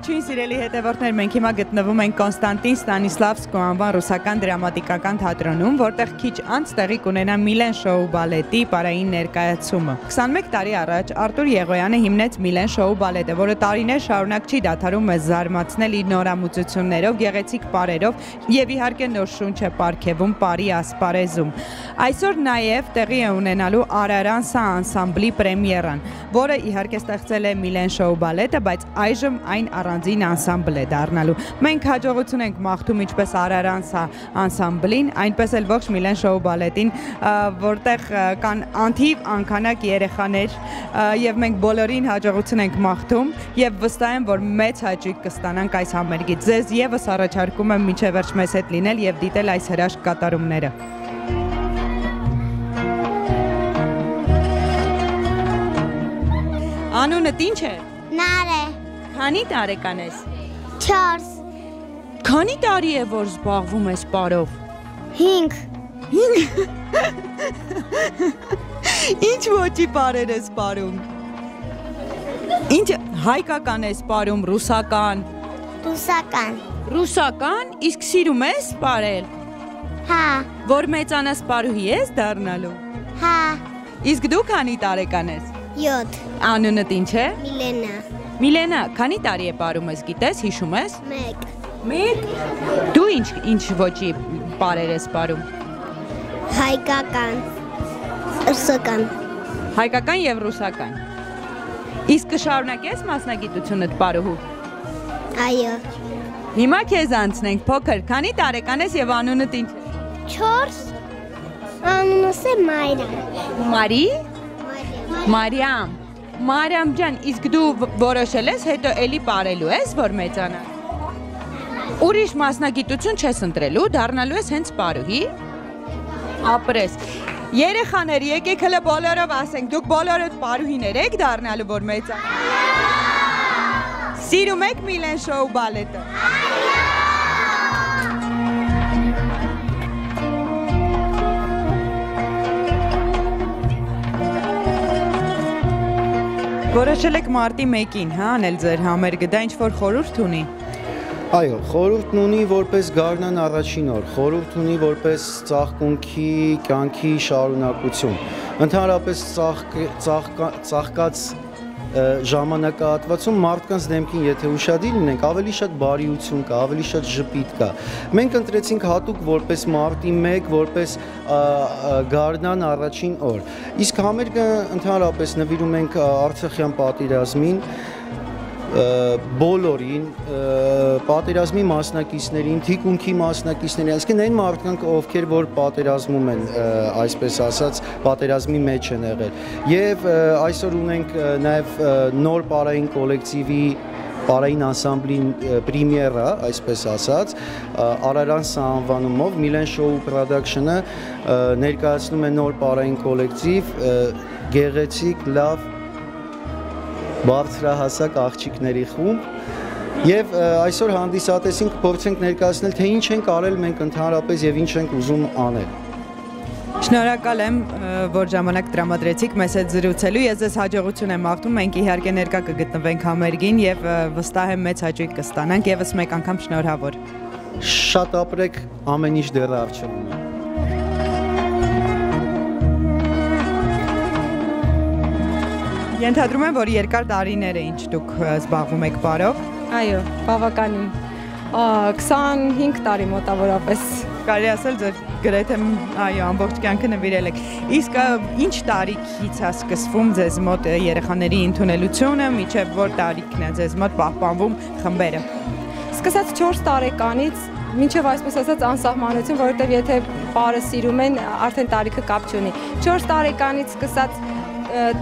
Ողջույն սիրելի հետևորդներ, մենք հիմա գտնվում ենք Կոնստանտին Ստանիսլավսկու անվան ռուսական դրամատիկական թատրոնում, որտեղ քիչ անց տեղի կունենա Միլեն շոու բալետի պարային ներկայացումը։ 21 տարի առաջ Արտուր Եղոյանը հիմնեց Միլեն շոու բալետը, որը տարիներ շարունակ չի դադարում մեզ զարմացնել իր նորամուծություններով, գեղեցիկ պարերով եւ իհարկե նոր շունչ է պարգևում Պարի ասպարեզում։ Այսօր նաեւ տեղի է ունենալու Արարանսա անսամբլի պրեմիերան, որը իհարկե ստեղծել է Միլեն շոու բալետը, բայց այժմ այն առանձին անսամբլ է դառնալու։ Մենք հաջողություն ենք մաղթում ինչպես Արարանսա անսամբլին, այնպես էլ ողջ Միլեն շոու բալետին, որտեղ կան անթիվ անքանակ երեխաներ եւ մենք բոլորին հաջողություն ենք մաղթում եւ վստահ եմ, որ մեծ հաճույք կստանանք այս համերգից։ Ձեզ եւս առաջարկում եմ մինչեւ վերջ մեզ հետ լինել եւ դիտել այս հրաշք կատարումները։ Անունդ ինչ է։ Նարե։ Քանի տարեկան ես։ 4։ Քանի տարի է որ զբաղվում ես պարով։ 5։ Ինչ ոճի պարեր ես պարում։ Ինչ հայկական ես պարում, ռուսական։ Ռուսական։ Ռուսական, իսկ սիրում ես պարել։ Հա։ Որ մեծանաս պարուհի ես դառնալու։ Հա։ Իսկ դու քանի տարեկան ես։ 7։ Անունդ ինչ է։ Միլենա։ Միլենա, քանի տարի է պարում ես, գիտես, հիշում ես։ 1։ 1։ Դու ինչ ոճի պարեր ես պարում։ Հայկական։ Ռուսական։ Հայկական եւ ռուսական։ Իսկ կշարունակես մասնագիտությունդ պարուհու։ Այո։ Հիմա քեզ անցնենք, փոքր, քանի տարեկան ես եւ անունդ ինչ է։ 4։ Անունս է Մարիամ։ Մարի։ Մարիամ։ Մարիամ ջան, իսկ դու որոշել ես հետո էլի պարելու ես, որ մեծանաս։ Ուրիշ մասնագիտություն չես ընտրելու, դառնալու ես հենց պարուհի։ Ապրես։ Երեխաներ, եկեք հələ բոլորով ասենք, դուք բոլորդ պարուհիներ եք դառնալու, որ մեծանաս։ Սիրում եք Միլեն շոու բալետը։ Որոշել եք մարտի 1-ին, հա, անել ձեր համերգը, դա ինչ-որ խորհուրդ ունի։ Այո, խորհուրդն ունի որպես գարնան առաջին օր, խորհուրդ ունի որպես ծաղկունքի կյանքի շարունակություն։ Ընդհանրապես ծաղկած ժամանակահատվածում մարդկանց դեմքին եթե ուշադիր լինենք, ավելի շատ բարիություն կա, ավելի շատ ժպիտ կա։ Մենք ընտրեցինք հատուկ որպես մարտի 1, որպես գարնան առաջին օր։ Իսկ համերգը ընդհանրապես նվիրում ենք Արցախյան պատերազմին, բոլորին, պատերազմի մասնակիցներին, թիկունքի մասնակիցներին, այսինքն այն մարդկանք, ովքեր որ պատերազմում են, այսպես ասած, պատերազմի մեջ են եղել։ Եվ այսօր ունենք նաև նոր պարային կոլեկտիվի պարային անսամբլի պրեմիերա, այսպես ասած, Արարանսա անվանումով Միլեն շոու պրոդաքշնը ներկայացնում է նոր պարային կոլեկտիվ, գեղեցիկ, լավ բարձրահասակ աղջիկների խումբ եւ այսօր հանդիսատեսին կփորձենք ներկայացնել թե ինչ ենք արել մենք ընդհանրապես եւ ինչ ենք ուզում անել։ Շնորհակալ եմ, որ ժամանակ տրամադրեցիք մեզ հետ զրուցելու։ Ես ձեզ հաջողություն եմ մաղթում, մենք իհարկե ներկա կգտնվենք համերգին եւ վստահ եմ մեծ հաճույք կստանանք եւս մեկ անգամ շնորհավոր։ Շատ ապրեք, ամեն ինչ դեռ առջևում է։ Ենթադրում եմ, որ երկար տարիներ է ինչ դուք զբաղվում եք պարով։ Այո, բավականին 25 տարի մոտավորապես։ Կարելի ասել ձեր գրեթե այո, ամբողջ կյանքը նվիրել եք։ Իսկ ինչ տարիքից է սկսվում ձեզ մոտ երեխաների ընդունելությունը, մինչև որ տարիքն է ձեզ մոտ պահպանվում խմբերը։ Սկսած 4 տարեկանից մինչև այսպես ասած անսահմանություն, որովհետև եթե պարը սիրում են, արդեն տարիքը կապ չունի։ 4 տարեկանից սկսած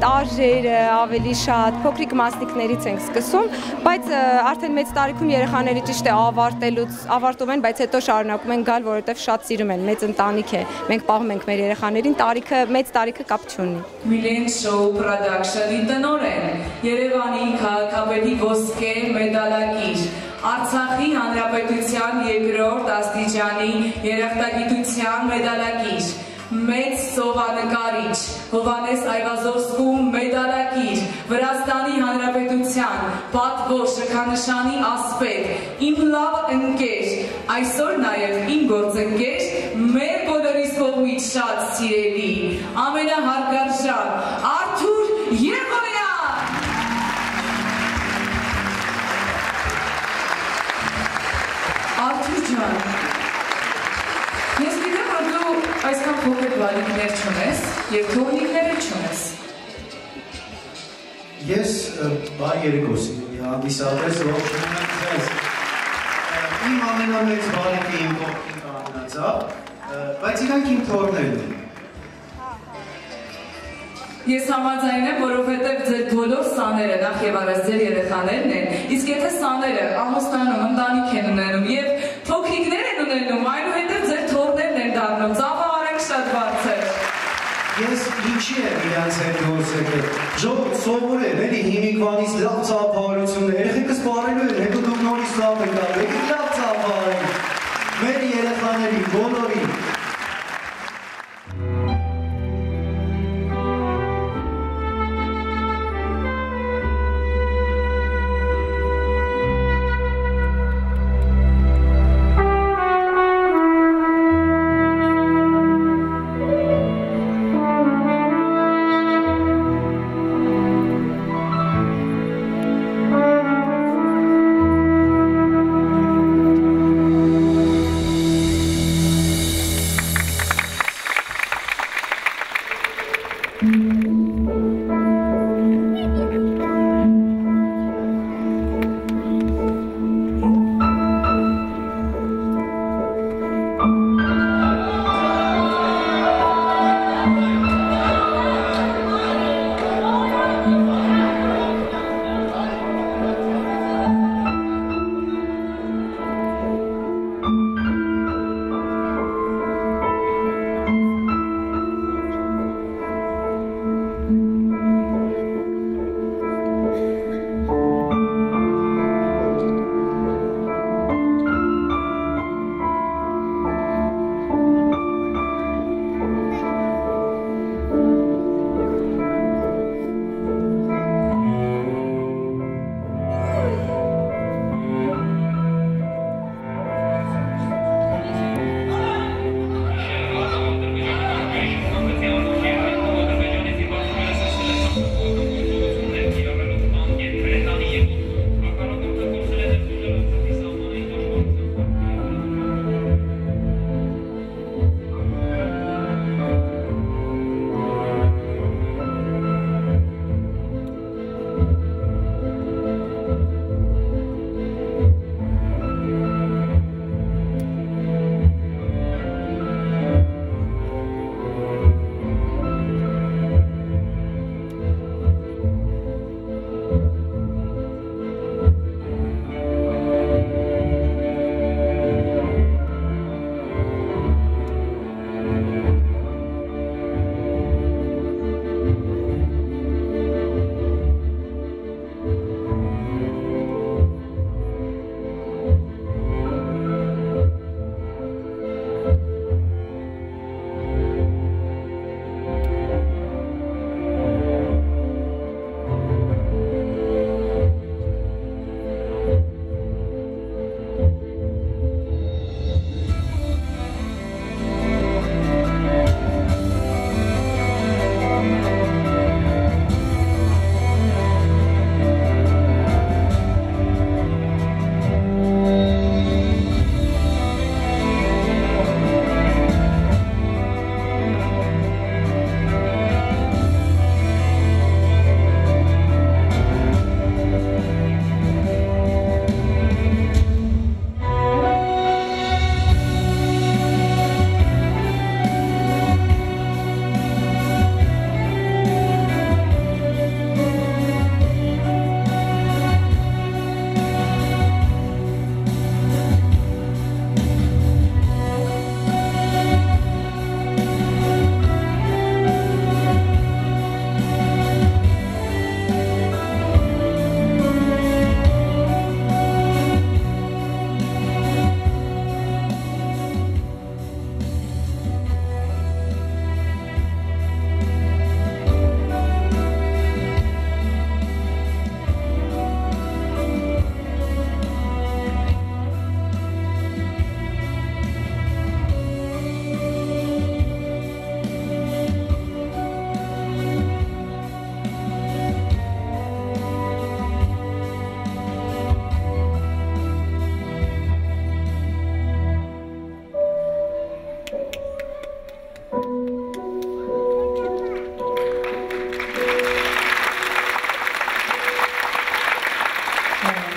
տարժերը ավելի շատ, փոքրիկ մասնիկներից ենք սկսում, բայց արդեն մեծ տարիքում երեխաները ճիշտ է ավարտում են, բայց հետո շարունակում են գալ, որովհետև շատ սիրում են, մեծ ընտանիք է, մենք պահում ենք մեր երեխաներին, մեծ տարիքը կապ չունի։ Միլեն շոու պրոդաքշնի տնօրեն, Երևանի քաղաքապետի ոսկե մեդալակիր, Արցախի Հանրապետության 2-րդ աստիճանի երախտագիտության մեդալակիր, մեծ սովանկարիչ, Հովանես Այվազովսկու մեդալակիր, Վրաստանի Հանրապետության պատվո շքանշանի ասպետ, իմ լավ ընկեր, այսօր նաև իմ գործընկեր, մեր բոլորիս կողմից շատ սիրելի, ամենահարգարժան Արթուր Երևանյան։ Արթուր ջան, ես գիտեմ, որ դու այսքան փոքր բալիկներ չունես և թողնիկները չունես։ Ես բարի երեկոս հանդիսատես ողջունում եմ ձեզ։ Իմ ամենամեծ բալիկը իմ կողքին կանգնած, բայց իրանք իմ թոռներն են։ Ես համաձայն եմ, որովհետև ձեր բոլոր սաները նախ և առաջ ձեր երեխաներն են, իսկ եթե սաները ամուսնանում, ընտանիք են ունենում և փոքրիկներ են ունենում, այնուհետև ձեր թոռներն են դառնում, ծավը արեք շատ բարձր։ Ես ինչի եմ իրանց հետ գործ եկել, ժողովուրդ սովորել, էլի հիմիկվանից լավ ծափահարություններ, երեխեքս բարելու են, հետո դուք նորից լավ եք դառնում, եկեք լավ ծափահարեք, մեր երեխաներին, բոլորին։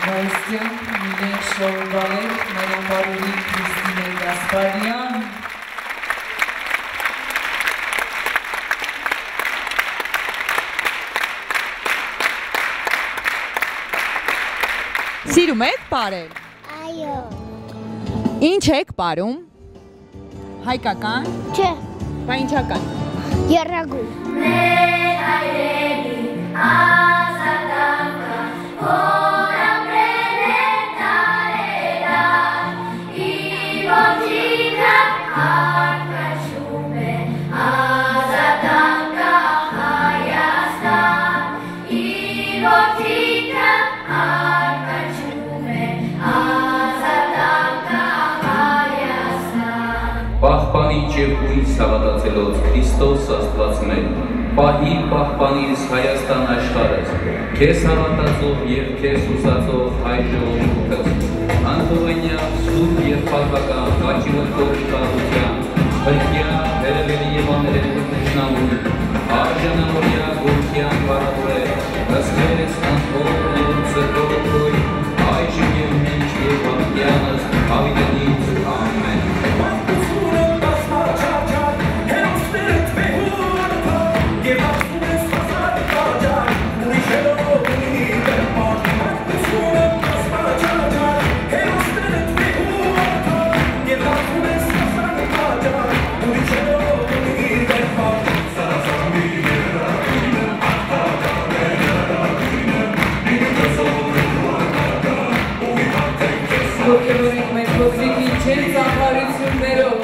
Վայսյան, Միլեն Շոուբալետ, Մերոմարուրի Քրիստինե Գասպարյան, Սիրում եք պարել։ Այո։ Ինչ եք պարում։ Հայկական։ Չէ։ Բա ինչական։ Եռագույն։ Մեր հայրերի ազատամքը որ ամրել է տարերար իր ոտիքը հարկաշում է ազատամքը Հայաստան իր ոտիքը հարկաշում է ազատամքը Հայաստան Պահպանի ջերմույթ հավատացելոց Քրիստոս Աստված մեր, պահի պահպանիր Հայաստան աշխարհս, քեզ հավատացող եւ քեզ ուսացող հայ ժողովուրդս, անթողենյա սուրբ եւ փառական հաճիվտորի կառուցության, հրկյա վերևելի եւ աներևույթ նշնամուն, արժանամորյա գործյան բարավորե, հսկերես անթողնող ծրկողոքույ, այժմ եւ մինչ եւ վաղյանս հավիտենից ամեն։ Ողջունենք մեր փոքրիկ ինչեր ծափարություններով։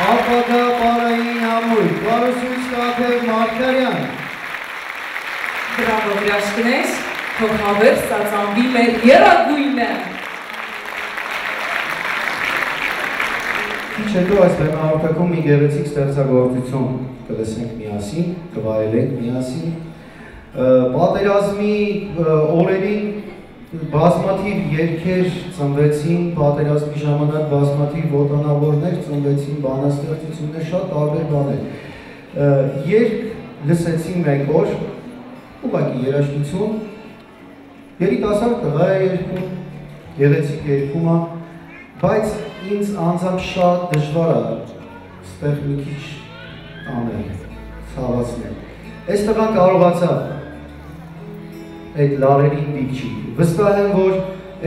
Ապագա պարային ամույր, Պարուսույց Կաթև Մարգարյան։ Բրավո հրաշքներ, թող հավեր ստացանվի մեր եռագույնը։ Ինչ հետո այս բեմահարթակում մի գեղեցիկ ստեղծագործություն կլսենք միասին, կվայելենք միասին։ Պատերազմի օրերին բազմաթիվ երգեր ծնվեցին, պատերազմի ժամանակ բազմաթիվ ոտանավորներ ծնվեցին, բանաստեղծություններ, շատ տարբեր բաներ։ Երգ լսեցին մեկ օր, ուղղակի երաժշտություն, երիտասարդ տղա է երգում, գեղեցիկ երգում է, բայց ինձ անձամբ շատ դժվար է ստեղ մի քիչ անել, ցավացնել։ Այս տղան կարողացավ այդ լարերին դիպչի։ Վստահ եմ, որ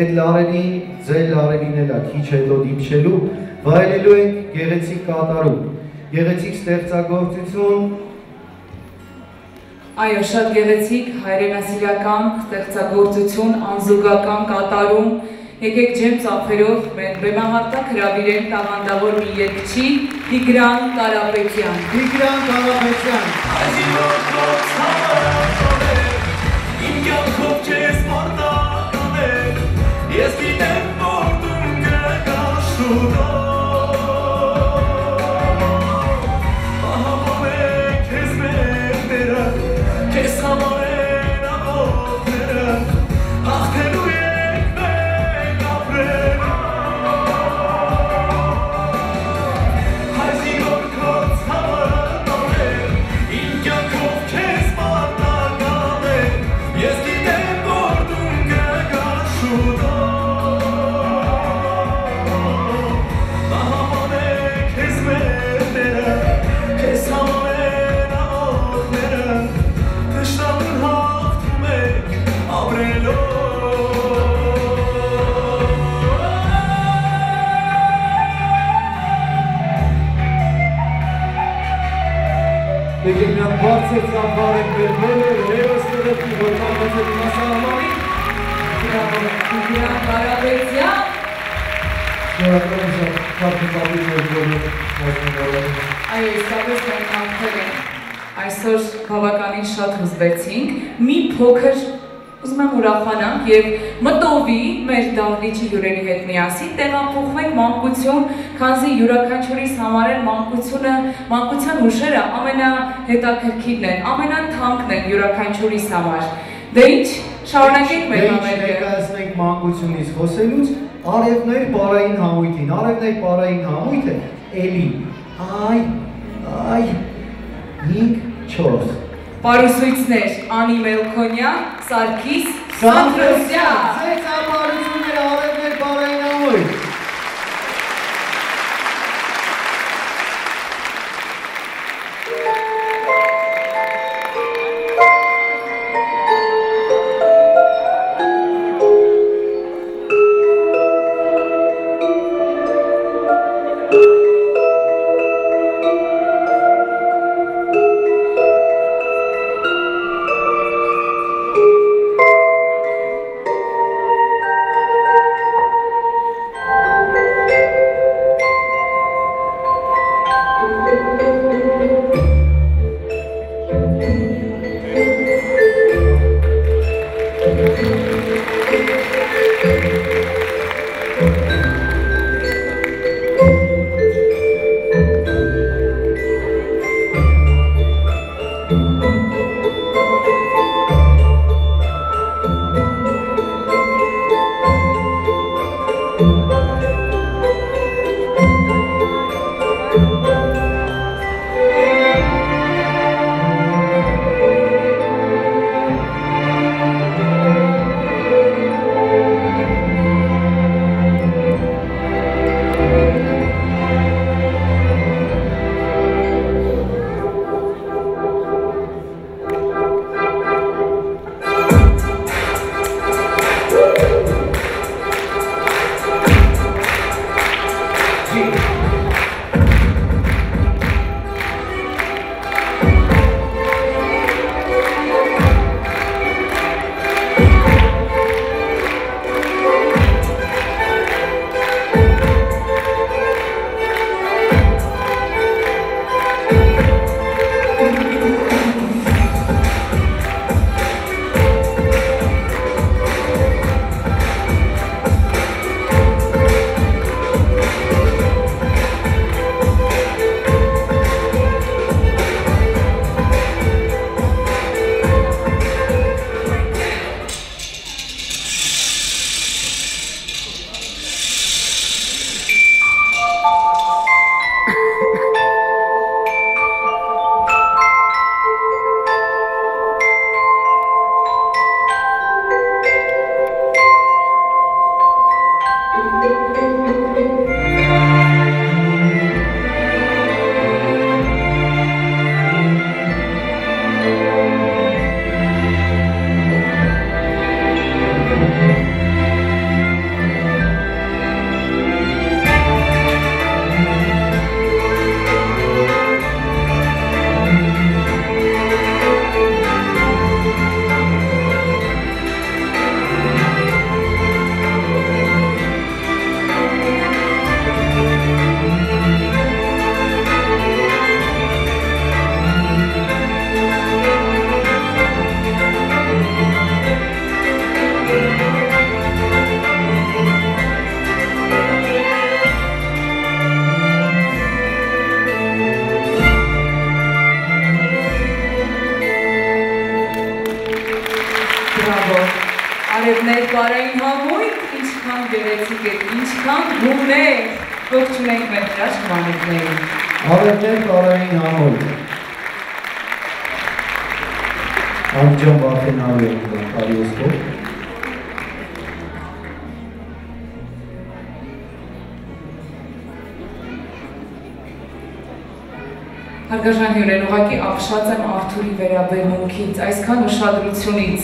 այդ լարերին, ձեր լարերին էլ է քիչ հետո դիպչելու, վայելելու ենք գեղեցիկ կատարում, գեղեցիկ ստեղծագործություն։ Այո, շատ գեղեցիկ հայրենասիրական ստեղծագործություն, անզուգական կատարում։ Եկեք ջեմ ծափերով մեր բեմահարտակ հրավիրենք տաղանդավոր մի երգչի Տիգրան Կարապետյան։ Տիգրան Կարապետյան։ Ես գիտեմ, որ դու կգաս շուտով, ահամոն է քեզ մեր տերը, քեզ համար են աղոթները, հաղթելու ենք մենք ապրել, հայզի որ քո ցավն է, իմ կյանքով քեզ պարտական է, ես գիտեմ, որ դու կգաս շուտով, Եկեք միան բարձր ծափարենք մեր բոլոր հերոսների, որ մամացել մասահամարին։ Տիգրան Կարապետյան։ Շնորհակալ եմ շատ քարտուղարի բոլոր մասնավորներին։ Այո, իսկապես մենք անցել ենք այսօր բավականին շատ հուզվեցինք։ Մի փոքր Ուզում եմ ուրախանանք եւ մտովի մեր դահլիճի հյուրերի հետ միասին տեղափոխվենք մանկություն, քանզի յուրաքանչյուրիս համար էլ մանկության հուշերը ամենահետաքրքիրն են, ամենաթանկն են յուրաքանչյուրիս համար։ Դե ինչ, շարունակենք մեր համերգը։ Ներկայացնենք մանկությունից խոսելուց արևներ բարային համույթին, արևներ բարային համույթը էլի, այ, 5-4 Պարուսույցներ Անի Մելքոնյան, Սարգիս Սանտրոսյան։ Ձեր ծափարությունները արևներ բարային համույթ։ Արևներ բարային համույթ, ինչքան գեղեցիկ եք, ինչքան գումներ, ողջունենք մեր հրաշք մանեքներին։ Արևներ բարային համույթ։ Անջան վախենալու ենք կարիոսկով։ Հարգարժան հյուրեր, ուղղակի ապշած եմ Արթուրի վերաբերմունքից, այսքան ուշադրությունից։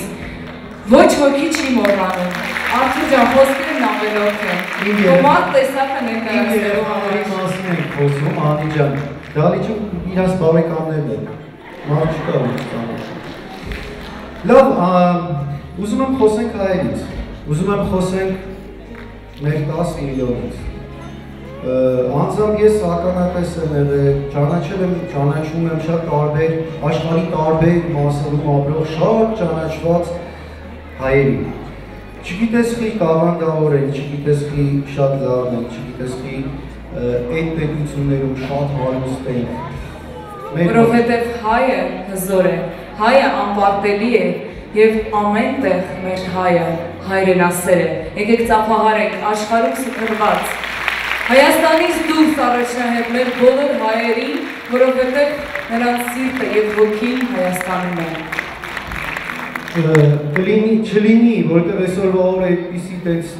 Ոչ ոքի չի մոռանում։ Արթուր ջան, խոսքերն ավելորդ են։ Ոմանք տեսակը ներկայացնելու համար մասին ենք խոսում, Անի ջան։ Դահլիճում իրաց բարեկամներն են։ Մարդ չկա ուսանող։ Լավ, ուզում եմ խոսենք հայերից։ Ուզում եմ խոսենք մեր 10 միլիոնից։ Անձամբ ես ականատես եմ եղել, ճանաչում եմ շատ տարբեր, աշխարհի տարբեր մասերում ապրող շատ ճանաչված հայերի։ Չգիտես խի կավանդավոր են, չգիտես խի շատ լավն են, չգիտես խի այդ պետություններում շատ հարուստ են։ Որովհետև հայը հզոր է, հայը անպարտելի է և ամենտեղ մեր հայը հայրենասեր է։ Եկեք ծափահարենք աշխարհում սփռված Հայաստանից դուրս առաջնահերթ մեր բոլոր հայերին, որովհետև նրանց սիրտը և հոգին Հայաստանում է։ Չլինի, որտեղ այսօրվա օրը այդպիսի տենց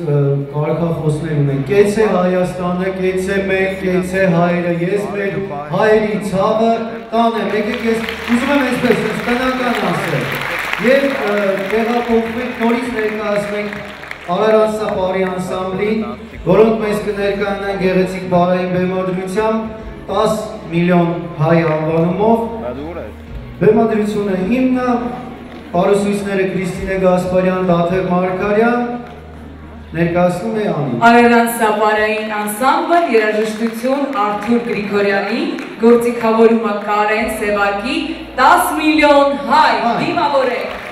կարգախոսներ ունեն, կեցե Հայաստանը, կեցե մենք, կեցե հայերը, ես մեր հայերի ցավը տանեմ, եկեք ես ուզում եմ այսպես, տնական ասել, և տեղափոխվենք, նորից ներկայացնենք Արարատսա պարի անսամբլին, որոնք մեզ կներկայանան գեղեցիկ բարային բեմադրությամբ 10 միլիոն հայ անվանումով, բեմադրությունը հիմնը, Պարուսույցները Քրիստինե Գասպարյան, Դաթև Մարգարյան, ներկայացնում է Անի։ Արարատսա պարային անսամբլ, երաժշտություն Արթուր Գրիգորյանի, գործիքավորումը Կարեն Սևակի, 10 միլիոն հայ, դիմավորեք։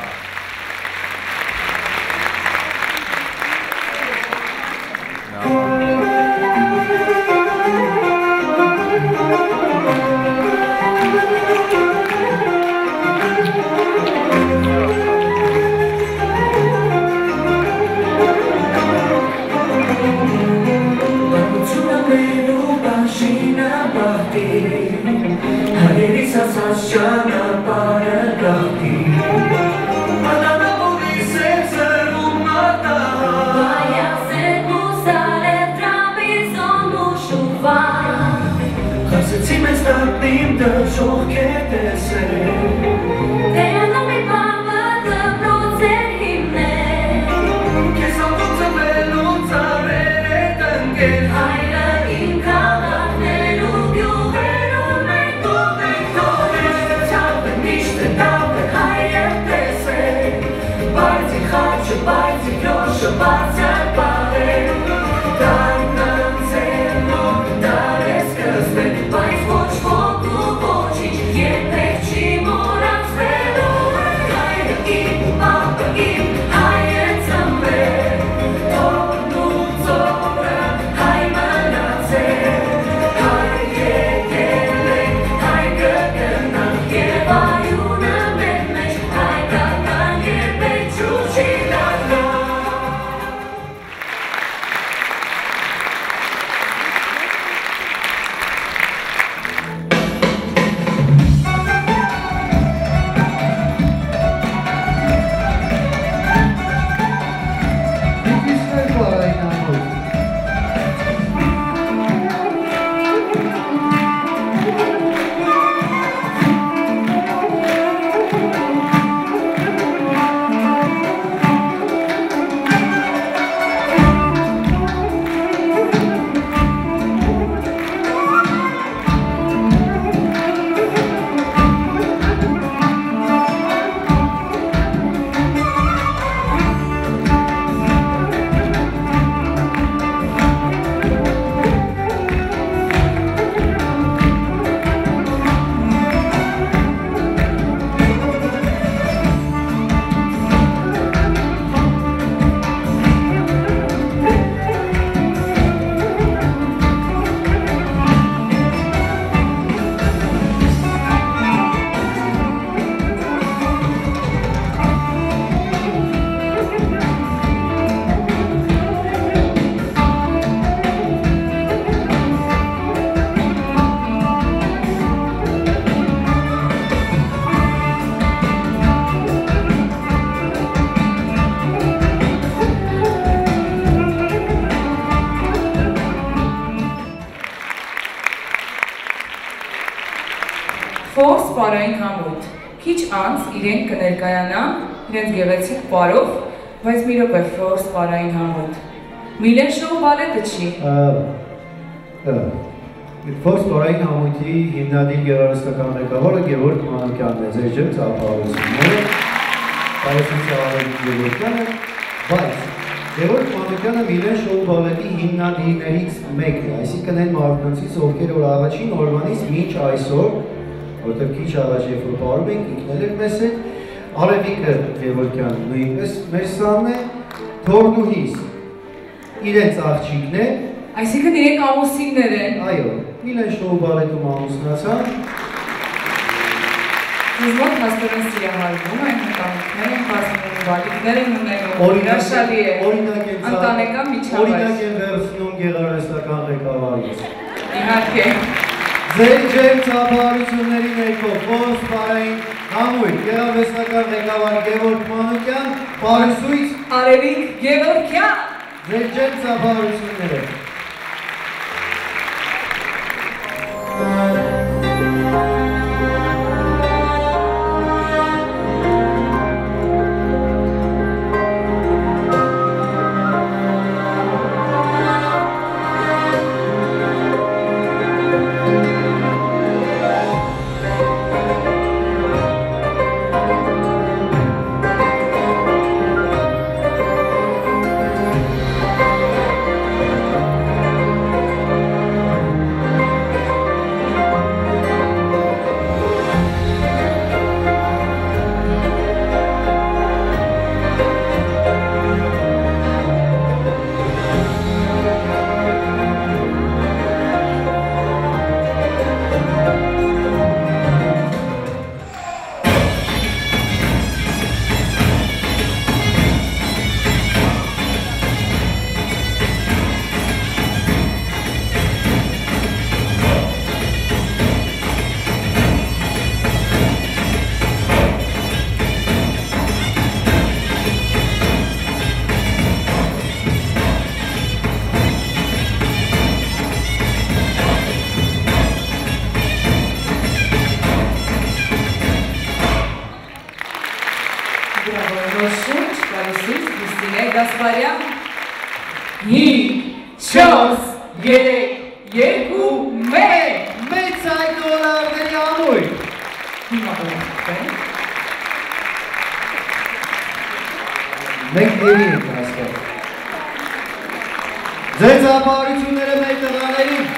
Ֆորս պարային համույթ, քիչ անց իրենք կներկայանան իրենց գեղեցիկ պարով, բայց մի րոպե ֆորս պարային համույթ։ Միլեն շոու բալետը չի։ Ֆորս պարային համույթի հիմնադիր գեղարվեստական ղեկավարը Գևորգ Մանուկյանն է, ձեր ջեմ ծափահարությունները, Պարուսույցը Գևորգյանը, բայց Գևորգ Մանուկյանը Միլեն շոու բալետի հիմնադիրներից մեկն է, այսինքն այն մարդկանցից, ովքեր որ առաջին օրվանից մինչ այսօր, որտեղ քիչ առաջ երբ որ պարում ենք ինքն էլ էր մեզ հետ, Արևիկը Գևորգյան նույնպես մեր սանն է, Թորնուհիս իրենց աղջիկն է, Այսինքն իրենք ամուսիններ են։ այո, Միլեն շոու բալետում ամուսնացան։ Ձեզ մոտ հաստորեն սիրահարվում են, ընտանիքներ են բացվում, բալիկներ են ունենում, հրաշալի է, ընտանեկան միջավայր։ Օրինակ են վերցնում գեղարվեստական ղեկավարից։ Իհարկե։ Ձեր ջերմ ծափահարությունների ներքո Ֆորս Պարային համույթ գեղարվեստական ղեկավար Գևորգ Մանուկյան, պարուսույց Արևիկ Գևորգյան։ ձեր ջերմ ծափահարությունները։ Գասպարյան 5 4 3 2 1 Մեծ այդ դոլարների ամույթ։ Մենք դերի ենք հասկանում։ Ձեր ծափահարությունները մեր տղաներին։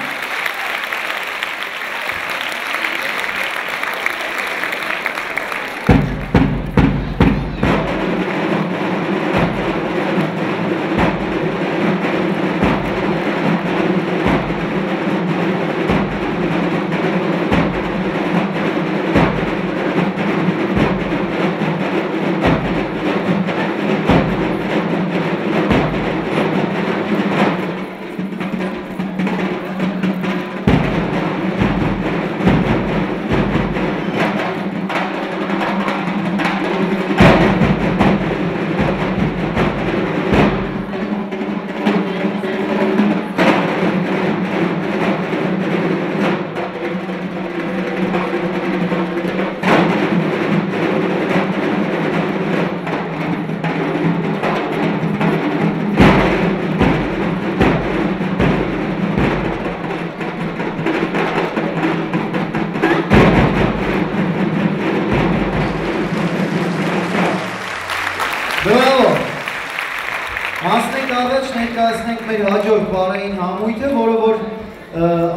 Ներկայացնենք մեր հաջորդ պարային համույթը, որը որ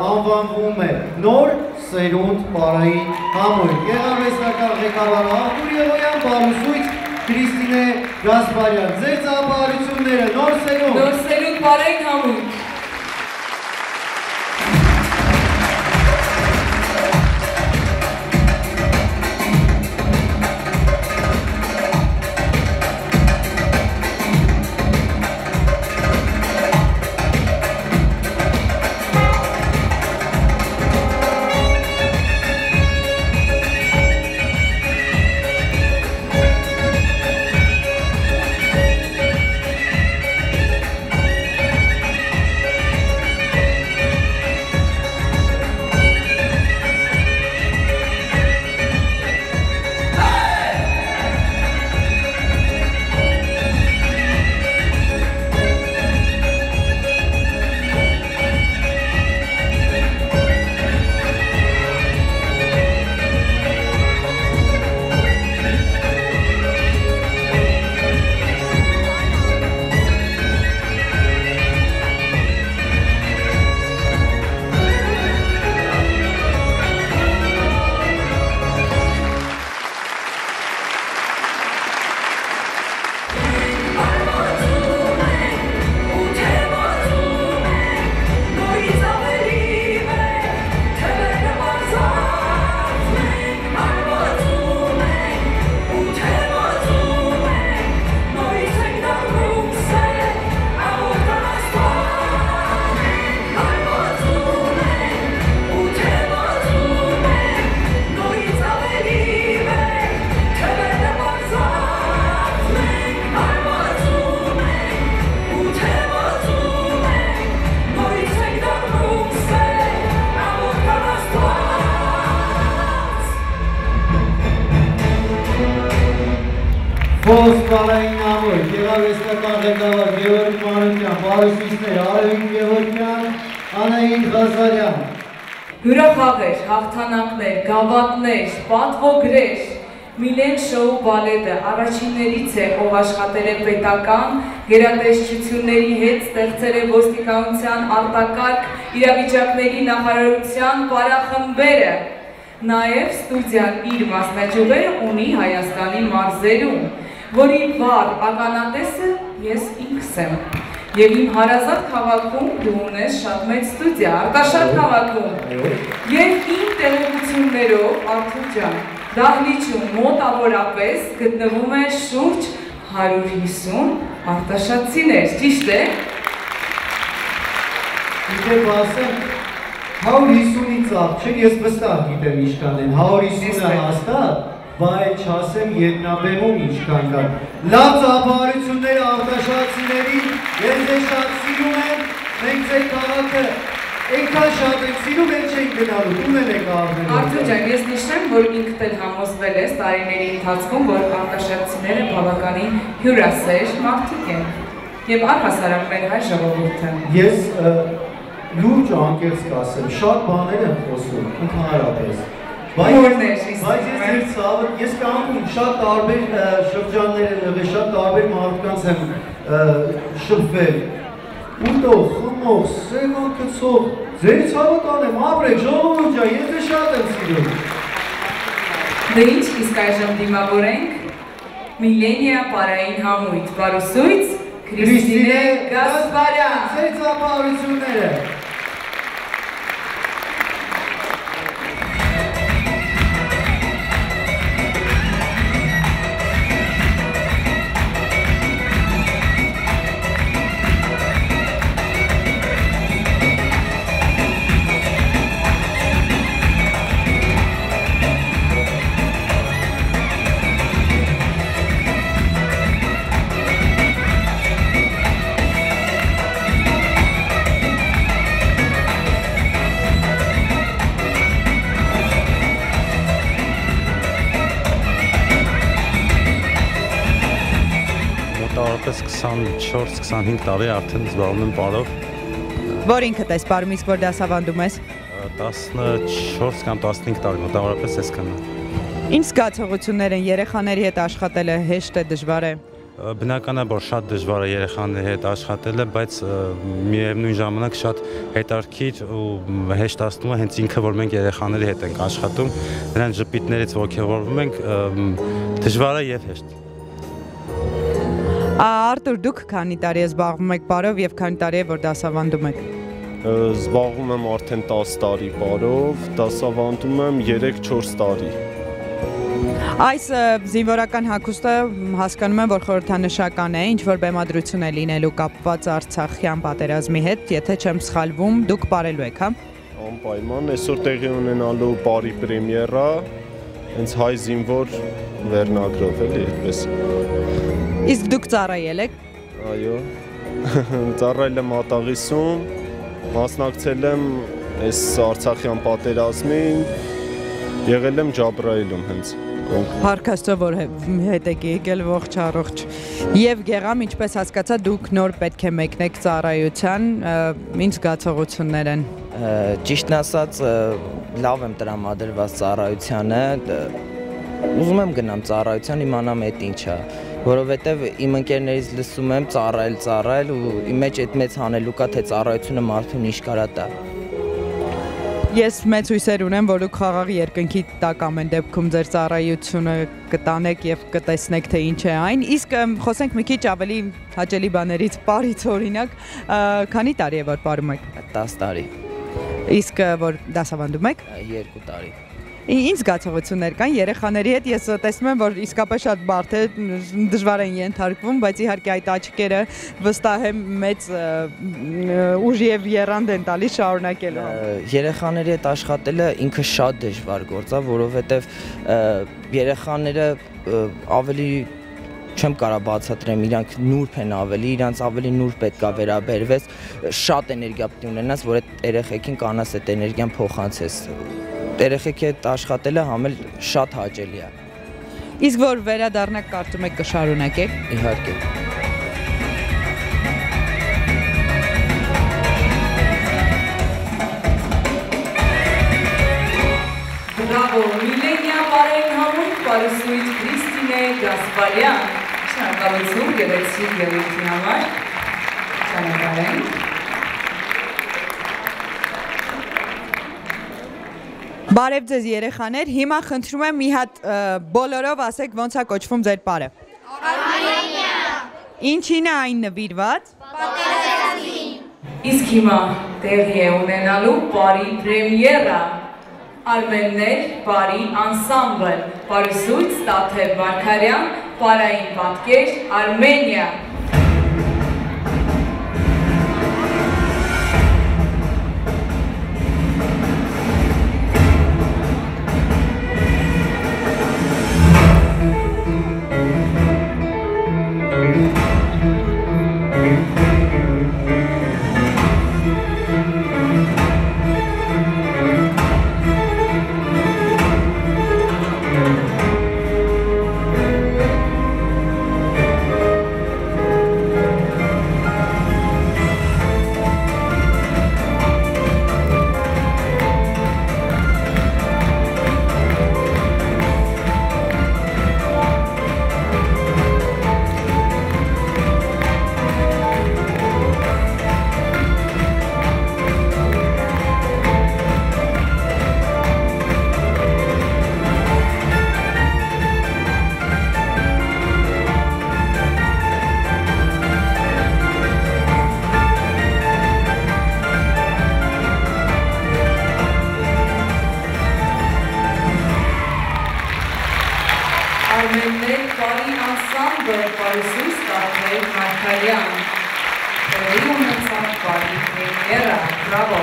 անվանվում է նոր սերունդ պարային համույթ։ Գեղարվեստական ղեկավար Արտուր Եղոյան, պարուսույց Քրիստինե Գասպարյան։ Ձեր ծափահարությունները նոր սերունդ պարային համույթ։ արվեստական ղեկավար Գևորգ Մանուկյան, բարուսույցներ Արևիկ Գևորգյան, Անահիտ Ղազարյան։ Հյուրախաղեր, հաղթանակներ, գավաթներ, պատվոգրեր, Միլեն շոու բալետը առաջիններից է, ով աշխատել է պետական գերատեսչությունների հետ, ստեղծել է ոստիկանության արտակարգ իրավիճակների նախարարության պարախմբերը, նաև ստուդիան իր մասնաճյուղերը ունի Հայաստանի մարզերում, որի վառ ականատեսը ես ինքս եմ։ Եվ իմ հարազատ քաղաքում դու ունես շատ մեծ ստուդիա, Արտաշատ քաղաքում, և իմ տեղեկություններով, Արթուր ջան, դահլիճում մոտավորապես գտնվում է շուրջ 150 արտաշատցիներ, ճիշտ է։ Գիտեք ասեմ, 150-ից աղջիկ, ես վստահ գիտեմ ինչքան են, 150-ը հաստատ, բայց չասեմ ետնաբեմում ինչքան կան։ Լավ ծափահարություններ արտաշատցիներին, ես ձեզ շատ սիրում եմ, մենք ձեր քաղաքը այնքան շատ ենք սիրում, են չենք գնալու, տուն են եք առնելու։ Արթուր ջան, ես նշեմ, որ ինքդ էլ համոզվել ես տարիների ընթացքում, որ արտաշատցիները բավականին հյուրասեր մարդիկ են և առհասարակ մեր հայ ժողովուրդը։ Ես լուրջ անկեղծ կասեմ, շատ բաներ եմ խոսում, ընդհանրապես։ Բայց ես կյանքում շատ տարբեր շրջաններ եմ եղել, շատ տարբեր մարդկանց եմ շփվել։ Ուտող, խմող, սեղան գցող, ձեր ցավը տանեմ, ապրեք, ժողովուրդ ջան, ես ձեզ շատ եմ սիրում։ Դե ինչ իսկ այժմ դիմավորենք Միլենիա պարային համույթ, բարուսույց Քրիստինե Գասպարյան։ Ձեր ծափահարությունները։ Մոտավորապես 24-25 տարի արդեն զբաղվում եմ պարով։ Որ ինքդ ես պարում, իսկ որ դասավանդում ես։ 14 կամ 15 տարի մոտավորապես այսքան։ Ինչ զգացողություններ են երեխաների հետ աշխատելը, հեշտ է, դժվար է։ Բնական է, որ շատ դժվար է երեխաների հետ աշխատելը, բայց միևնույն ժամանակ շատ հետաքրքիր ու հեշտացնում է հենց ինքը, որ մենք երեխաների հետ ենք աշխատում, նրանց ժպիտներից ոգևորվում ենք, դժվար է և հեշտ։ Արտուր, դուք քանի տարի զբաղվում եք պարով և քանի տարի է, որ դասավանդում եք։ Զբաղվում եմ արդեն 10 տարի պարով, դասավանդում եմ 3-4 տարի։ Այս զինվորական հագուստը հասկանում եմ, որ խորհրդանշական է, ինչ-որ բեմադրություն է լինելու կապված Արցախյան պատերազմի հետ, եթե չեմ սխալվում, դուք պարելու եք, հա։ Անպայման, այսօր տեղի ունենալու պարի պրեմիերա, հենց հայ զինվոր վերնագրով էլի, այդպես։ Իսկ դուք ծառայել եք։ Այո, ծառայել եմ Ատաղիսում, մասնակցել եմ այս Արցախյան պատերազմին, եղել եմ Ջաբրայիլում հենց։ Փառք Աստծո, որ հետ եք եկել ողջ առողջ։ Եվ Գեղամ, ինչպես հասկացա, դուք նոր պետք է մեկնեք ծառայության, ինչ զգացողություններ են։ Ճիշտն ասած, լավ եմ տրամադրված ծառայությանը, ուզում եմ գնամ ծառայության, իմանամ այդ ինչ է, որովհետև իմ ընկերներից լսում եմ ծառայել ու իմ մեջ այդ մեծ հանելուկա, թե ծառայությունը մարդուն ինչ կարա տա։ Ես մեծ հույսեր ունեմ, որ դուք խաղաղ երկնքի տակ ամեն դեպքում ձեր ծառայությունը կտանեք և կտեսնեք, թե ինչ է այն։ Իսկ խոսենք մի քիչ ավելի հաճելի բաներից, պարից օրինակ, քանի տարի է, որ պարում եք։ 10 տարի։ Իսկ որ դասավանդում եք։ 2 տարի։ Ինչ զգացողություններ կան երեխաների հետ, ես տեսնում եմ, որ իսկապես շատ բարդ է, դժվար են ենթարկվում, բայց իհարկե այդ աչքերը վստահ եմ մեծ ուժ և եռանդ են տալիս շարունակելու։ Երեխաների հետ աշխատելը ինքը շատ դժվար գործ է, որովհետև երեխաները ավելի չեմ կարող բացատրեմ, իրանք նուրբ են ավելի, իրանց ավելի նուրբ պետք է վերաբերվես, շատ էներգիա պետք է ունենաս, որ այդ երեխեքին կանաս այդ էներգիան փոխանցես։ Երեխեքի հետ աշխատելը համել շատ հաճելի է։ Իսկ որ վերադառնաք կարծում եք կշարունակեք։ Իհարկե։ Արմեն Գասպարյան, շնորհակալություն գեղեցիկ ելույթի համար։ Շնորհակալենք։ Բարև ձեզ երեխաներ, հիմա խնդրում եմ մի հատ բոլորով ասեք ոնց է կոչվում ձեր պարը։ Արմենիա։ Ինչին է այն նվիրված։ Պատերազմին։ Իսկ հիմա տեղի է ունենալու պարի պրեմիերա։ Արմեններ պարի անսամբլ, պարուսույց Տաթև Վարդարյան, պարային պատկեր Արմենիա։ Արմեններ պարի անսամբլ, պարուսույց Տաթև Վարդարյան, տեղի ունեցավ պարի պրեմիերա, բրավո։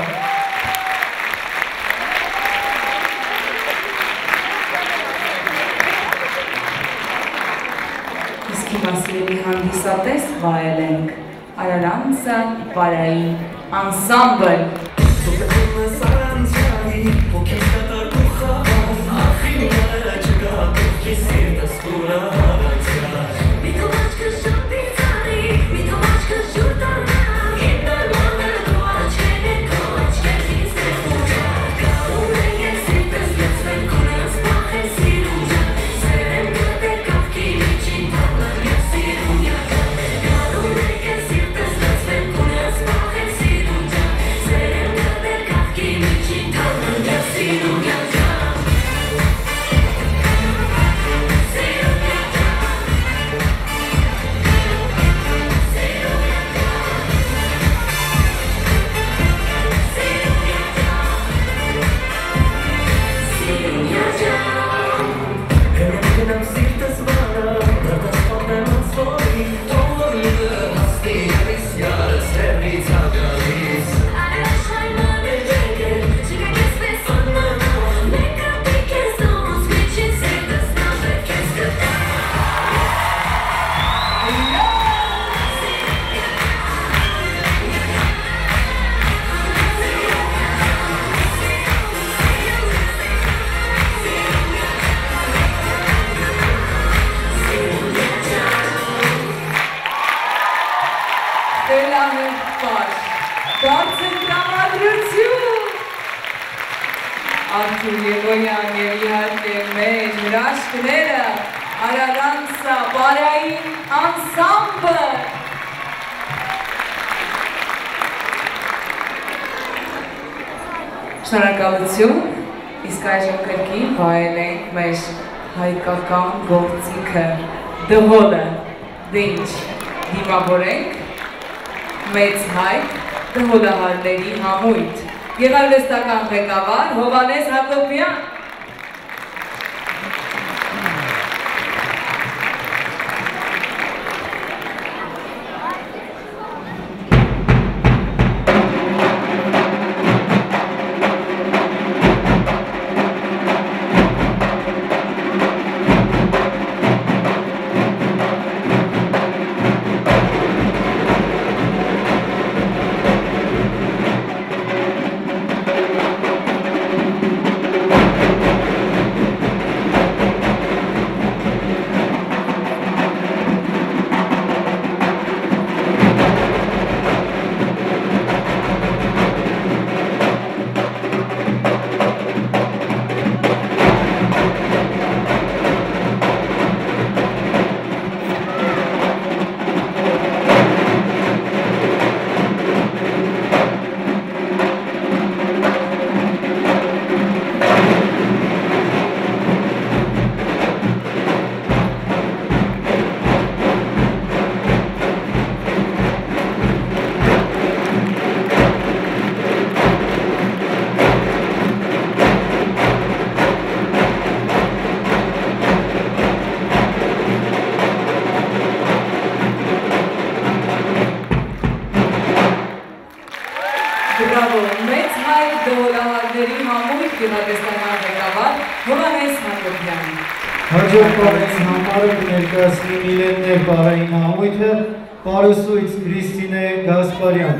Իսկ հիմա սիրելի հանդիսատես վայելենք Արարանցա պարային անսամբլ։ Արթուր Եգոյան և իհարկե մեր հրաշքները Արարանցա պարային անսամբլ։ Շնորհակալություն, իսկ այժմ կրկին վայելենք մեր հայկական գործիքը դհոլը, դե ինչ, դիմավորենք մեծ հայք դհոլահարների համույթ։ Գեղարվեստական ղեկավար Հովհաննես Հակոբյան։ Բրավո, մեծ հայ դոլահարների համույթ գյուղատնտեսական ղեկավար Հովհաննես Հակոբյան։ Հաջորդ պարային համարը կներկայացնի Միլեններ պարային համույթը Պարուսույց Քրիստինե Գասպարյան։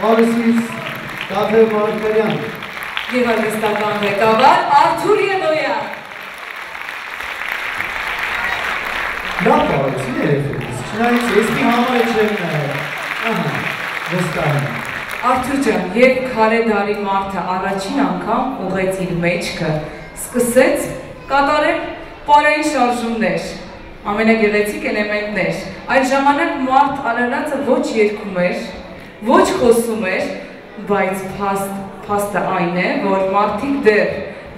Պարուսից Տաթև Մարգարյան Գեղարվեստական ղեկավար Արթուր Եղոյան Լավ պարուսին երեխեք, չնայից ես մի համարը չեմ նայել, վստահ եմ Արթուր ջան, երբ քարե դարի մարդը առաջին անգամ ուղղեց իր մեջքը, սկսեց կատարել պարային շարժումներ, ամենագեղեցիկ էլեմենտներ, այդ ժամանակ մարդ արարածը ոչ երգում էր, ոչ խոսում էր, բայց փաստը այն է, որ մարդիկ դեռ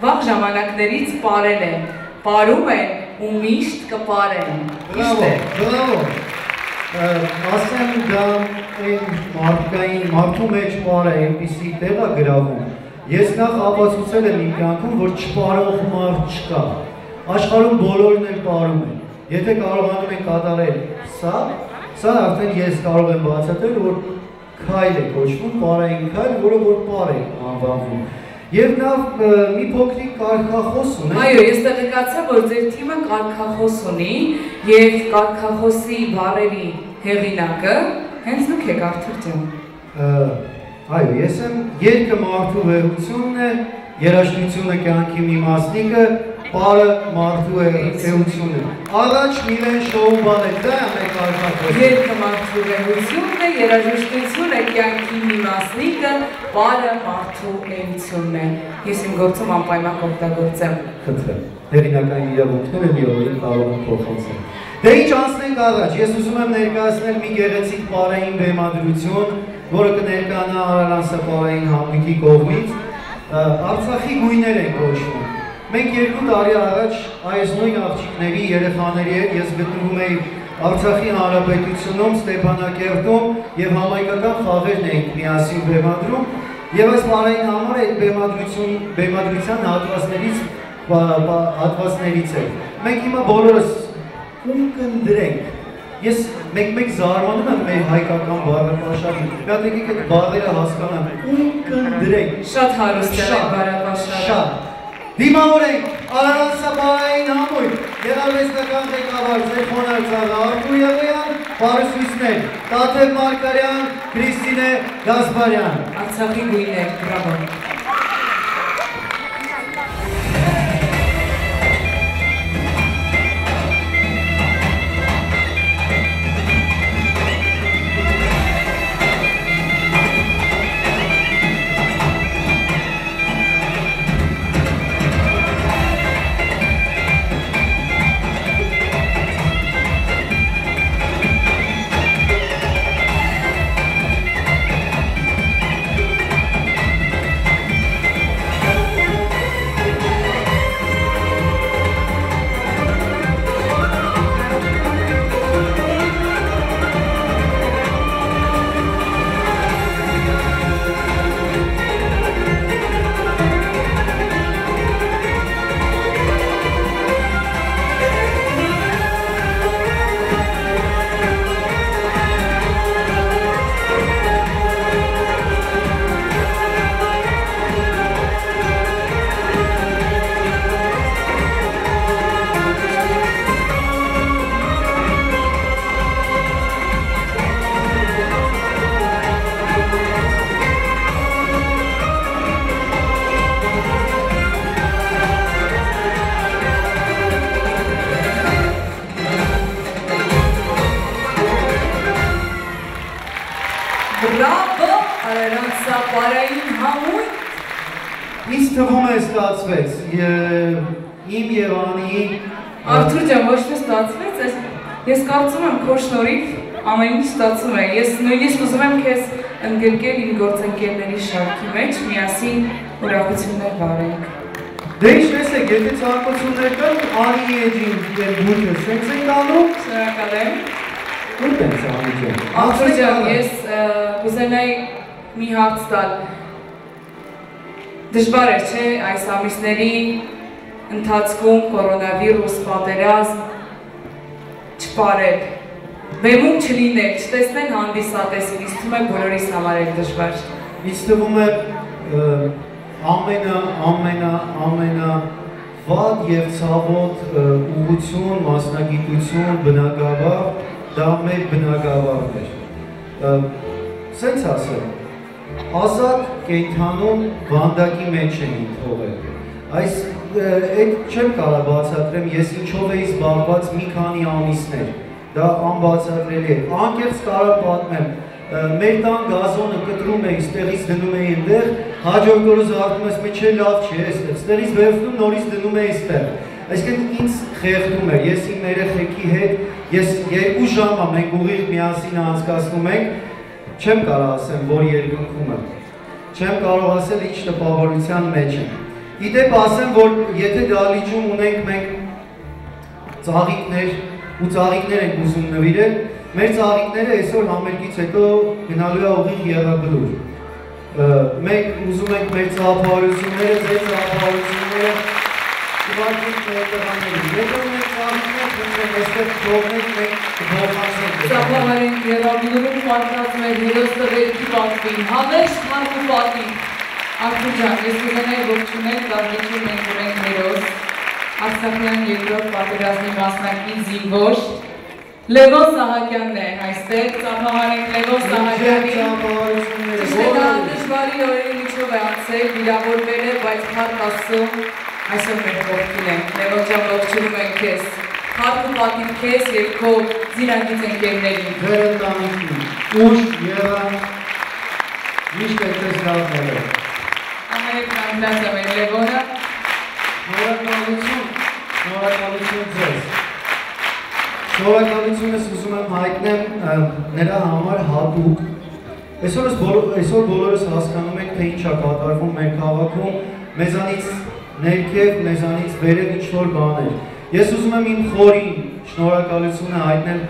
վաղ ժամանակներից պարել են, պարում են ու միշտ կպարեն։ Բրավո, բրավո, ասեմ դա մարդկային, մարդու մեջ պարը այնպիսի տեղ է գրավում, ես նախ ապացուցել եմ իմ կյանքում, որ չպարող մարդ չկա, աշխարհում բոլորն էլ պարում են, եթե կարողանում են կատարել սա արդեն ես կարող եմ բացատրել, որ քայլ է կոչվում, պարային քայլ, որը որ պար է անվանվում։ Եվ նա մի փոքրիկ կարգախոս ունի։ Այո, ես տեղեկացա, որ ձեր թիմը կարգախոս ունի եւ կարգախոսի բառերի հեղինակը հենց դուք եք Արթուր ջան։ Այո, ես եմ երկը մարդու վեհությունն է, երաժշտությունը կյանքի մի մասնիկը, պարը մարդու էությունը։ Առաջ Միլեն շոու բալետ, դա է մեր կարգախոսը։ Երկը մարդու վեհությունն է, երաժշտությունը կյանքի մի մասնիկը, պարը մարդու էությունն է։ Ես իմ գործում անպայման կօգտագործեմ։ Խնդրեմ, հեղինակային իրավունքները մի օրին կարող են փոխանցել։ Դե ինչ անցնենք առաջ, ես ուզում եմ ներկայացնել մի գեղեցիկ պարային բեմադրություն, որը կներկայանա Արալանսը պարային համույթի կողմից, Արցախի գույներ են կոչվում։ Մենք 2 տարի առաջ այս նույն աղջիկների, երեխաների հետ ես գտնվում էի Արցախի Հանրապետությունում, Ստեփանակերտում եւ համայնքական խաղերն էինք միասին բեմադրում եւ այս պարային համար այդ բեմադրության հատվածներից է։ Մենք հիմա բոլորս կընտրենք։ Ես մեկ զարմանում եմ մեր հայկական բառապաշարին։ Մի հատ եկեք այդ բառերը հասկանանք։ Կընտրենք։ Շատ հարուստ է բառապաշարը։ Շատ։ Դիմավորենք Արարատսաբային համույթ գեղարվեստական ղեկավար ձեր խոնարհածաղ Արթուր Եղոյան, բարուսույցներ Տաթև Մարգարյան, Քրիստինե Գասպարյան։ Արցախի գույներ, բրավո։ Բրավո, Արարատսաբային համույթ։ Ինձ թվում է ստացվեց իմ եւ Անի Արթուր ջան, ոչ թե ստացվեց, ես կարծում եմ քո շնորհիվ ամեն ինչ ստացվում է։ Ես նույնիսկ ուզում եմ քեզ ընդգրկել իմ գործընկերների շարքի մեջ, միասին ուրախություններ վարենք։ Դե ինչպես է, եթե ցանկություններ կան, Անի էջին եւ դուք սենց եք անում։ Շնորհակալ եմ։ Ո՞ւր եք անում։ Արթուր ջան, ես կուզենայի մի հարց տալ։ Դժվար է, չէ, այս ամիսների ընթացքում կորոնավիրուս, պատերազմ չպարել, բեմում չլինել, չտեսնել հանդիսատեսին, ինձ թվում է բոլորիս համար է դժվար։ Ինձ թվում է ամենա վատ եւ ցավոտ ուղղություն, մասնագիտություն, բնագավառ, դա մեր բնագավառն էր։ Սենց ասեմ, ազատ կենդանուն վանդակի մեջ էին թողել։ Այս այդ չեմ կարող բացատրեմ, ես ինչով էի զբաղված մի քանի ամիսներ։ Դա անբացատրելի է։ Անկեղծ կարող պատմեմ, մեր տան գազոնը կտրում էի, ստեղից դնում էի այնտեղ, հաջորդ օրը զարթնում ես, չէ, լավ չի, այստեղ, ստեղից վերցնում, նորից դնում էի այստեղ։ Այսինքն ինձ խեղդում էր, ես իմ երեխեքի հետ, ես 2 ժամ մենք ուղիղ միասին անցկացնում ենք, չեմ կարող ասեմ, որ երկնքում եմ, չեմ կարող ասել ինչ տպավորության մեջ եմ։ Իդեպ ասեմ, որ եթե դալիճում ունենք մենք ծաղիկներ ու ծաղիկներ ենք ուզում նվիրել, մեր ծաղիկները այսօր համերգից հետո գնալու է ուղիղ Եղաբլուր։ Մենք ուզում ենք մեր ծաղափարությունները, ձեր ծաղափարությունները կվարկենք մեր տղաներին։ Եթե ունենք ծաղիկներ, խնդրեմ այստեղ թողնենք մենք կփոխանցենք։ Ծաղավարենք Եղաբլուրում պատրաստում է հերոս տղերքի պատվին, հավերժ թարմ ու պատվին։ Արթուր ջան, ես կուզենայի ողջունել Դավիթին մենք ունենք հերոս, Արցախյան երկրորդ պատերազմի մասնակից զինվոր Լևոն Սահակյանն է այստեղ, ծափահարենք Լևոն Սահակյանին։ Ճիշտ է, դա դժվարի օրերի միջով է անցել, վիրավորվել է, բայց փառք Աստծուն այսօր մեր կողքին է։ Լևոն ջան, ողջունում ենք քեզ։ Փառք ու պատիվ քեզ եւ քո զինագիծ ընկերներին։ Ձեր ընտանիքին, ուժ եղան, միշտ այդպես լավները։ Ամենեք նամդած է մեր Լևոնը։ Շնորհակալություն ձեզ։ Շնորհակալությունս ուզում եմ հայտնեմ նրա համար հատուկ։ Այսօր բոլորս հասկանում ենք, թե ինչ է կատարվում մեր քաղաքում, մեզանից ներքև, մեզանից վերև ինչ-որ բաներ։ Ես ուզում եմ իմ խորին շնորհակալությունը հայտնել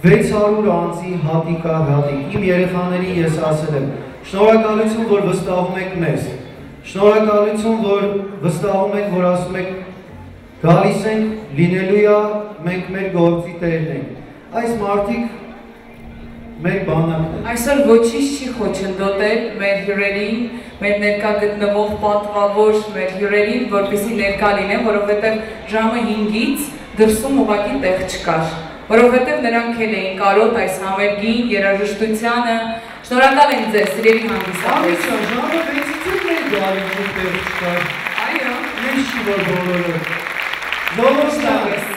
600 անձի հատիկ, իմ երեխաներին ես ասել եմ, շնորհակալություն, որ վստահում եք մեզ, շնորհակալություն, որ վստահում եք, որ ասում եք գալիս ենք, լինելու է, մենք մեր գործի տերն ենք։ Այս մարդիկ մեր բանակն են։ Այսօր ոչինչ չի խոչընդոտել մեր հյուրերին, մեր ներկա գտնվող պատվավոր մեր հյուրերին, որպեսզի ներկա լինեն, որովհետև ժամը 5-ից դրսում ուղղակի տեղ չկար, որովհետև նրանք էլ էին կարոտ այս համերգին, երաժշտությանը, շնորհակալ ենք ձեզ, սիրելի հանդիսատեսներ։ Ժամը 6-ից էլ գալու տեղ չկար։ Այո, Ինչ չի որ բոլորը։ Ողջույն։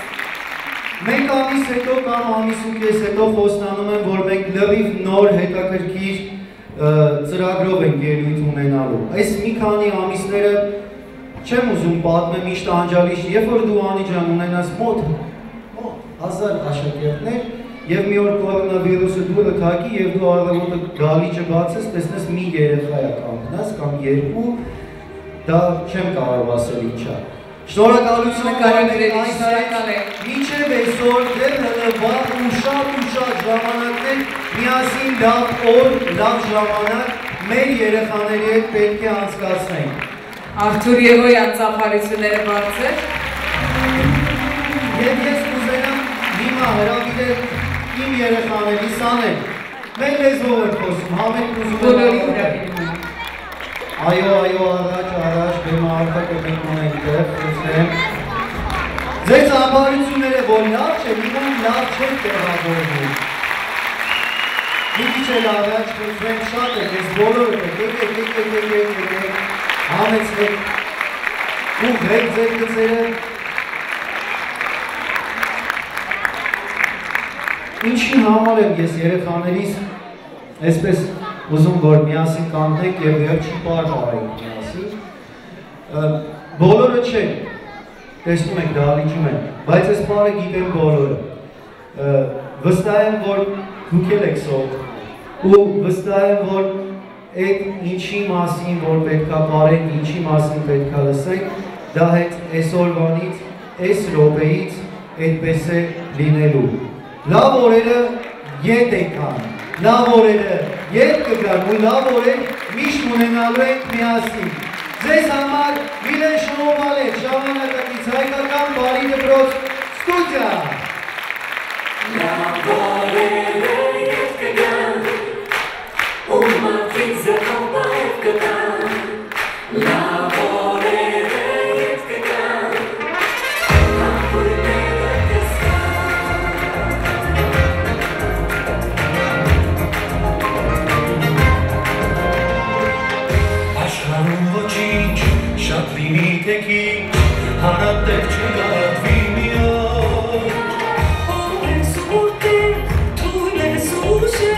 Մենք ամիս հետո կամ ամիս ու կես հետո խոստանում եմ, որ մենք լրիվ նոր հետաքրքիր ծրագրով ենք ելույթ ունենալու։ Այս մի քանի ամիսները չեմ ուզում պատմեմ միշտ անջալիշ, երբ որ դու անիջան ունենաս մոտ 1000 աշակերտներ եւ մի օր կորոնավիրուսը դուրը թակի եւ դու առավոտը գալիճը բացես, տեսնես մի երեխա է կանգնած կամ երկու, դա չեմ կարող ասել ինչա։ Շնորհակալություն կարողանեք մինչև այսօր դեռ հնվաղ ու շատ ժամանակներ միասին լավ օր, լավ ժամանակ մեր երեխաների հետ պետք է անցկացնենք։ Արթուր Եգոյան ծափարությունները բարձր։ Եվ ես կուզենամ հիմա հրավիրել իմ երեխաների սանել։ Մեր լեզվով ենք խոսում, համենք ուզում եմ Այո, առաջ, բեմը արտակը բեմը այնտեղ, խոսնեմ։ Ձեզ ամբարությունները, որ լավ չէ, միմոն լավ չեն տեղավորվում։ Մի քիչ էլ առաջ, խոսնեմ շատ է, ես բոլորը եկեք, համեցվեք, ուղղեք ձեր գծերը։ Ինչի համար եմ ես երեխաներիս, այսպես ուզում որ միասին կանգնենք եւ վերջի պարը արենք միասին։ Բոլորը չեն, տեսնում եք դահլիճում են, բայց այս պարը գիտեն բոլորը։ Վստահ եմ, որ դուք էլ եք սովորում ու վստահ եմ, որ այդ ինչի մասին, որ պետքա պարենք, ինչի մասին պետքա լսենք, դա հետ այսօրվանից, այս րոպեից այդպես է լինելու։ Լավ օրերը ետ եկան, լավ օրերը ետ կգան ու լավ օրեր միշտ ունենալու ենք միասին։ Ձեզ համար Միլեն Շոուբալետ, ժամանակակից հայկական բարի դպրոց ստուդիա։ Լավ օրերը ետ կգան, ու մարդիկ զրկոպա ետ կգան, լավ օրերը ետ կգան, ապուրները շատ լինի թեքիչ, հարատեղ չգատվի մի օր Ով ես ուր տեղ, թույլ ես ուշ է,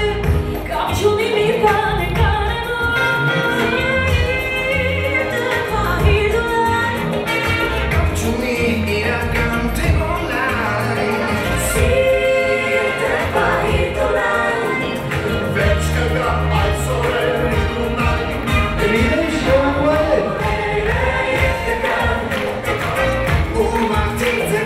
կապ չունի մի բան է կարևոր Իդը պահիր դուլայն, կապ չունի իրական թե օնլայն Սիրտը պահիր դուլայն, վերջ կգա այսօր է դունայն Միլեն Շոուբալետ Take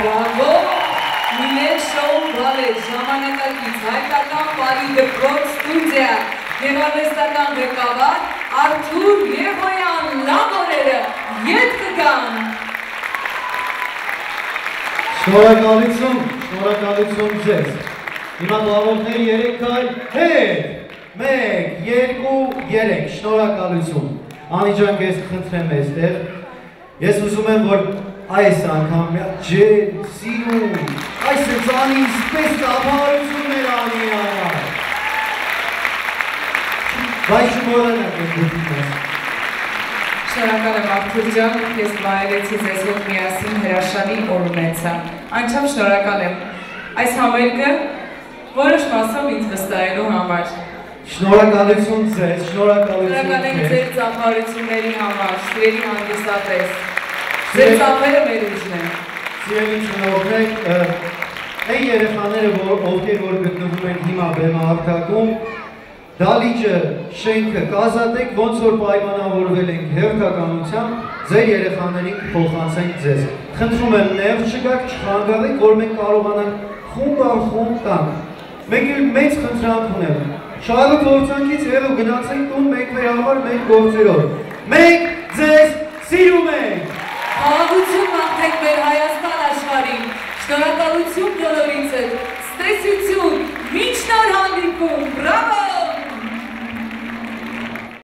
Բրավո, Միլեն շոու բալետ, ժամանակակից հայկական պարի դպրոց ստուդիա, գեղարվեստական ղեկավար Արթուր Եհոյան լավ օրերը ետ կգան։ Շնորհակալություն ձեզ։ Հիմա լավողներ 3 քայլ հետ։ 1, 2, 3, շնորհակալություն։ Անի ջան, ես խնդրեմ այստեղ։ Ես ուզում եմ, որ այս անգամ ջեր, սիրուն, այս անի իսպես կապահարություն էր անի համար։ Բայց շնորհակալ եմ դուք։ Շնորհակալ եմ Արթուր ջան, ես վայելեցի ձեզ հետ միասին հրաշալի օր ունեցա։ Անչափ շնորհակալ եմ այս համերգը որոշ մասով ինձ վստահելու համար։ Շնորհակալություն ձեզ, շնորհակալ եմ ձեր ծափարությունների համար, սիրելի հանդիսատես։ Ձեր ծափերը մեր ուժն են։ Սիրելի ծնողներ, այն երեխաները, ովքեր որ գտնվում են հիմա բեմահարթակում, դալիճը, շենքը կազատեք, ոնց որ պայմանավորվել ենք հերթականությամբ, ձեր երեխաներին կփոխանցենք ձեզ։ Խնդրում եմ նեղ չգաք, չխանգարեք, որ մենք կարողանանք խումբ առ խումբ տանք։ Մենք էլ մեծ խնդրանք ունենք։ Շարը փորձանքից հետո գնացենք տուն մենք մեր համար մեր գործերով։ Մենք ձեզ սիրում ենք։ Խաղաղություն մաղթեք մեր Հայաստան աշխարհին։ Շնորհակալություն բոլորիցս։ Ստեսություն, մինչ նոր հանդիպում։ Բրավո!